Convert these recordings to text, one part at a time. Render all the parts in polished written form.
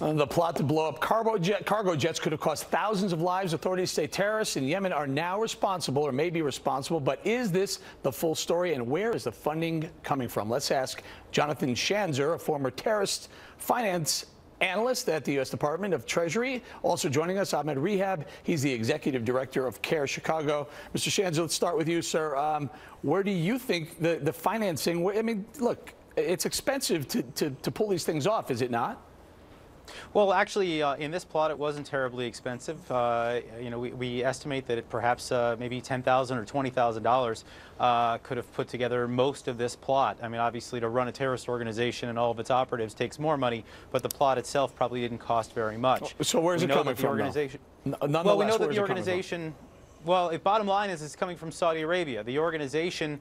The plot to blow up cargo jets could have cost thousands of lives. Authorities say terrorists in Yemen are now responsible, or may be responsible. But is this the full story, and where is the funding coming from? Let's ask Jonathan Schanzer, a former terrorist finance analyst at the U.S. Department of Treasury. Also joining us, Ahmed Rehab. He's the executive director of CARE Chicago. Mr. Schanzer, let's start with you, sir. Where do you think the financing? I mean, look, it's expensive to pull these things off, is it not? Well, actually, in this plot, it wasn't terribly expensive. You know, we estimate that it perhaps maybe $10,000 or $20,000 could have put together most of this plot. I mean, obviously, to run a terrorist organization and all of its operatives takes more money, but the plot itself probably didn't cost very much. So where's it coming from? Well, we know that the organization. Well, bottom line is it's coming from Saudi Arabia. The organization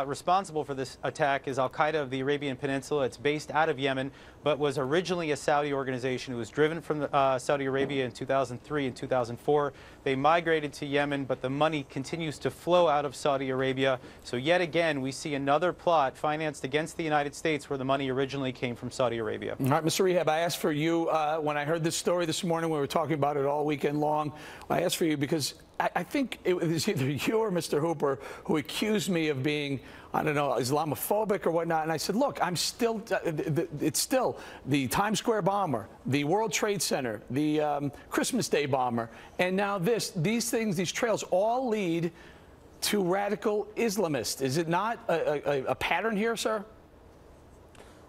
responsible for this attack is Al-Qaeda of the Arabian Peninsula. It's based out of Yemen, but was originally a Saudi organization. It was driven from Saudi Arabia in 2003 and 2004. They migrated to Yemen, but the money continues to flow out of Saudi Arabia. So yet again, we see another plot financed against the United States where the money originally came from Saudi Arabia. All right, Mr. Rehab, I asked for you when I heard this story this morning. We were talking about it all weekend long. I asked for you because I think it was either you or Mr. Hooper who accused me of being, I don't know, Islamophobic or whatnot. And I said, look, I'm still, it's still the Times Square bomber, the World Trade Center, the Christmas Day bomber, and now these things, these trails all lead to radical Islamists. Is it not a pattern here, sir?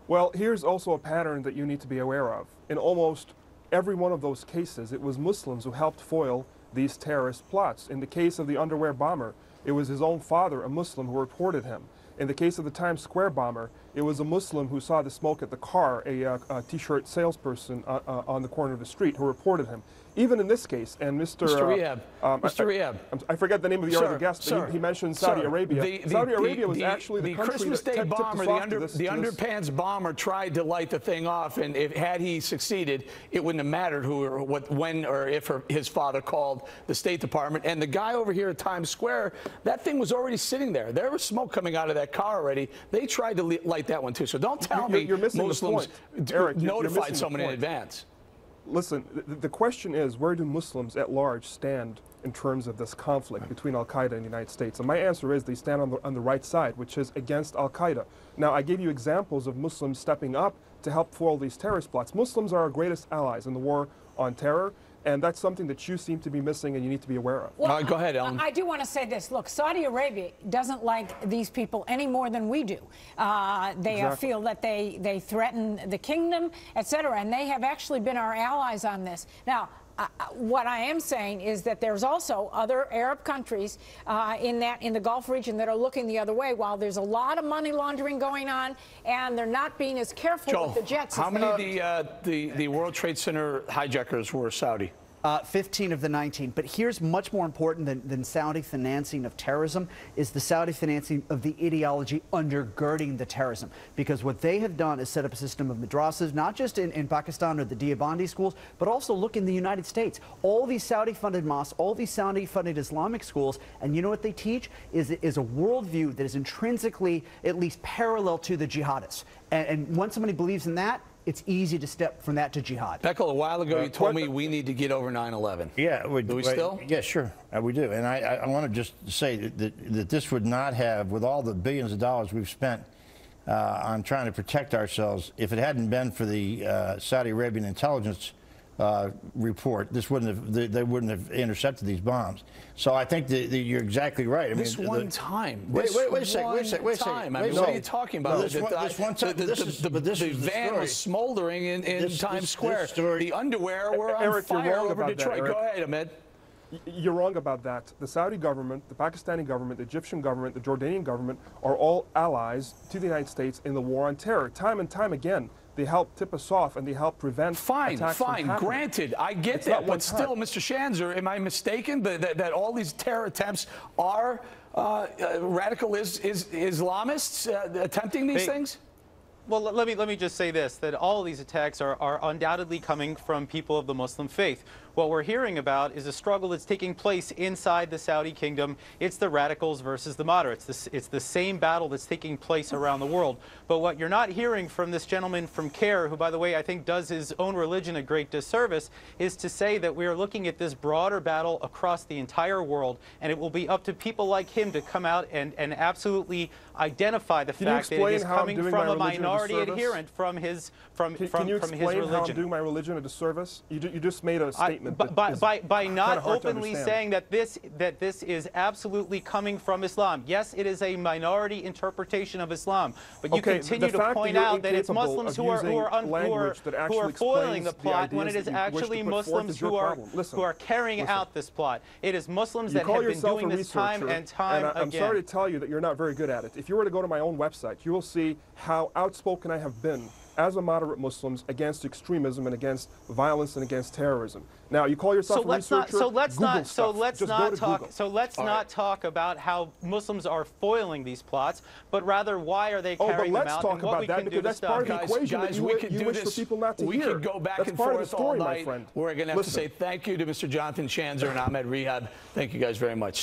Well, here's also a pattern that you need to be aware of. In almost every one of those cases, it was Muslims who helped foil these terrorist plots. In the case of the underwear bomber, it was his own father, a Muslim, who reported him. In the case of the Times Square bomber, it was a Muslim who saw the smoke at the car, a T-shirt salesperson on the corner of the street, who reported him. Even in this case, and Mr. Rehab, Mr. Rehab, I forget the name of the other guest, but he mentioned Saudi Arabia. Saudi Arabia was actually the country Christmas that Day bomber, the underpants bomber tried to light the thing off, and had he succeeded, it wouldn't have mattered who or what, when or if his father called the State Department. And the guy over here at Times Square, that thing was already sitting there. There was smoke coming out of that car already. They tried to light that one too. So don't tell me Muslims notified someone in advance. Listen, the question is, where do Muslims at large stand in terms of this conflict between Al-Qaeda and the United States? And my answer is they stand on the right side, which is against Al-Qaeda. Now, I gave you examples of Muslims stepping up to help foil these terrorist plots. Muslims are our greatest allies in the war on terror, and that's something that you seem to be missing and you need to be aware of. Well, go ahead, Ellen. I do want to say this. Look, Saudi Arabia doesn't like these people any more than we do. They feel that they threaten the kingdom, etc., and they have actually been our allies on this. Now, what I am saying is that there's also other Arab countries in the Gulf region that are looking the other way. While there's a lot of money laundering going on, and they're not being as careful with the jets. How many the World Trade Center hijackers were Saudi? 15 of the 19. But here's much more important than Saudi financing of terrorism is the Saudi financing of the ideology undergirding the terrorism. Because what they have done is set up a system of madrasas, not just in Pakistan or the Deobandi schools, but also look in the United States. All these Saudi-funded mosques, all these Saudi-funded Islamic schools, and you know what they teach is a worldview that is intrinsically at least parallel to the jihadists. And once somebody believes in that, it's easy to step from that to jihad. Beckle, a while ago you told me we need to get over 9/11. Yeah. Do we still? Yeah, sure. We do. And I want to just say that this would not have, with all the billions of dollars we've spent on trying to protect ourselves, if it hadn't been for the Saudi Arabian intelligence report, they wouldn't have intercepted these bombs. So I think that you're exactly right. I this mean, one time. Wait a second. I mean, what are you talking about? This one time. The van was smoldering in Times Square. The underwear were on fire over Detroit. Go ahead, Ahmed. You're wrong about that. The Saudi government, the Pakistani government, the Egyptian government, the Jordanian government are all allies to the United States in the war on terror. Time and time again, they help tip us off and they help prevent attacks from happening. Granted, I get that, but still, Mr. Schanzer, am I mistaken that all these terror attempts are radical Islamists attempting these things? Well, let me just say this, that all of these attacks are undoubtedly coming from people of the Muslim faith. What we're hearing about is a struggle that's taking place inside the Saudi kingdom. It's the radicals versus the moderates. It's the same battle that's taking place around the world. But what you're not hearing from this gentleman from CARE, who, by the way, I think does his own religion a great disservice, is to say that we are looking at this broader battle across the entire world, and it will be up to people like him to come out and absolutely identify the fact that it is coming from a minority adherent from his religion. Can you explain how I'm doing my religion a disservice? You just made a statement. By not openly saying that this is absolutely coming from Islam. Yes, it is a minority interpretation of Islam, but you continue to point out that it's Muslims who are foiling the plot when it is actually Muslims who are carrying out this plot. It is Muslims that have been doing this time and time again. I'm sorry to tell you that you're not very good at it. If you were to go to my own website, you will see how outspoken I have been as a moderate Muslim against extremism and against violence and against terrorism. Now, you call yourself a researcher. So let's not talk about how Muslims are foiling these plots, but rather why are they carrying them out and what we can do to stop them. That's part of the equation that you wish for people not to hear. We could go back and forth all night. We're going to have to say thank you to Mr. Jonathan Chanzer and Ahmed Rehab. Thank you guys very much.